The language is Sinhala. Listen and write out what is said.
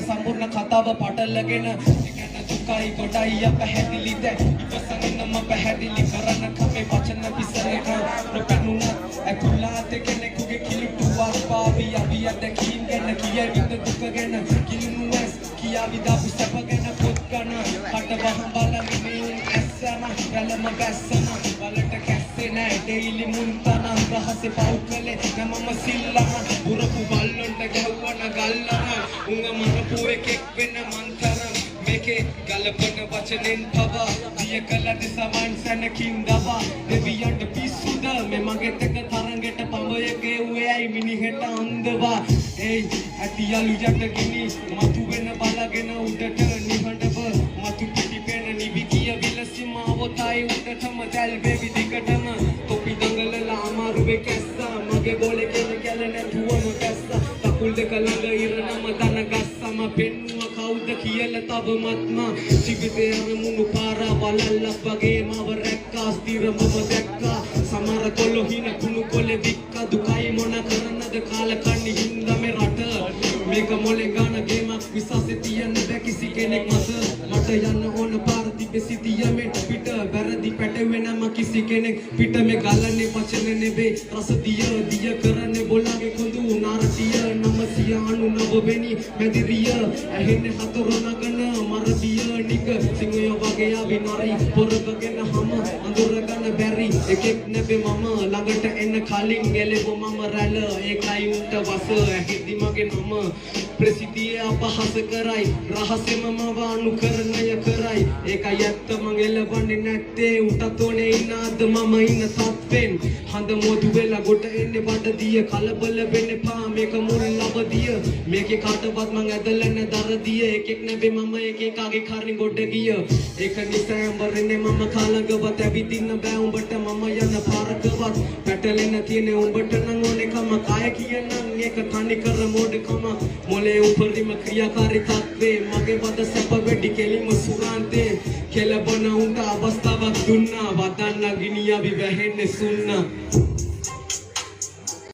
සම්පූර්ණ කතාව පටලගෙන ඉගෙන දුකයි ගොඩයි අපහැදිලි දැන් ඉවසන්නම පැහැදිලි කරන්න කමේ වචන විසරක නොපැනුන අකුලාත කෙනෙකුගේ කිලුටුවක් පාවි අපි අදකින් ගැන කියවිද දුක ගැන කිලුනුවස් කියාවි දාපු සැපගෙන පොත් ගන්න හටවහම් බලමින් ඇස්සම ගලම බැස්සම වලට කැස්සේ නැ ඩේලි මුන්තන රහසේ පවුකලේ නමම සිල්ලම පුරපු බල්ලොන්ට ගැව්වන ගල්ලම උංග මරපු එකෙක් වෙන මන්තරම් මේකේ ගලපන වචනෙන් පවා දිය කලට සමන් සැනකින් දවා දෙවියන්ට පිස්සුද මේ මගේ තක තරංගෙට පඹයගේ උයයි මිනිහෙට අන්දවා ඒයි ඇතියලු යට ගිනි මතු වෙන බලගෙන උඩට නිහඬව මතු පිටි පෙන නිවි කිය විලසිමාවතයි උඩටම දැල් බෙවි දිගටම තොපි දඟලලා අමාරුවේ කැස්සා මගේ බෝලේ කෙල කැල නැතුවම කැස්සා කකුල් දෙක ළඟ ඉරනම දන ගස්සම පෙන්නුව කවුද කියලා තවමත්ම ජීවිතේ අරමුණු පාරා වලල්ලක් වගේ මව රැක්කා ස්ථිරමම දැක්කා සමහර කොල්ලෝ හින කුණු කොලේ වික්කා දුකයි මොන කරන්නද කාල කන්නේ හින්දා මේ රට මේක මොලේ ගාන ගේමක් විශ්වාසෙ තියන්න බෑ කිසි කෙනෙක් මත මට යන්න ඕන පාර තිබෙ සිටිය මෙට පිට වැරදි පැටවෙනම කිසි කෙනෙක් පිට මේ ගලන්නේ වචන නෙවේ රස දිය කරන්නේ බොලාගේ කොඳු නාරටිය 999 වෙනි මැදිරිය ඇහෙන්නේ හතරනගන මරදිය නික සිංහය වගේ අවිනාරි පොරකගෙන හැම අඳුරගන්න බැරි එකෙක් නැබේ මම ළඟට එන්න කලින් ගෙලෙව මම රැළ ඒකයි උන්ට වස ඇහිදි මගේ නම ප්‍රසිද්ධිය අපහාස කරයි රහසෙම මව අනුකරණය කරයි ඒකයි ඇත්ත මං එළවන්නේ නැත්තේ උන්ට තෝනේ ඉන්න අද මම ඉන්න තත්වෙන් හඳ මොදු වෙලා ගොඩ එන්නේ බඩදිය කලබල වෙන්න එපා මේක මුල් ලබදිය මේකේ කාටවත් මං ඇදලා නැ දරදිය එකෙක් නැබේ මම එකෙකාගේ කරින් ගොඩ ගිය ඒක නිසා අඹරන්නේ මම කාලඟවත් ඇවිදින්න බෑ උඹට මම යන පාරකවත් පැටලෙන්න තියෙන්නේ උඹට නම් ඕනෙකම කාය කියනනම් ඒක තනි කර මොඩකම මොලේ උපරිම ක්‍රියාකාරී තත්වේ මගේ වද සැප වෙඩි කෙලිම සුරාන්තේ කෙලබන උන්ට අවස්ථාවක් දුන්නා වදන්න ගිනියවි වැහෙන්නේ සුන්නා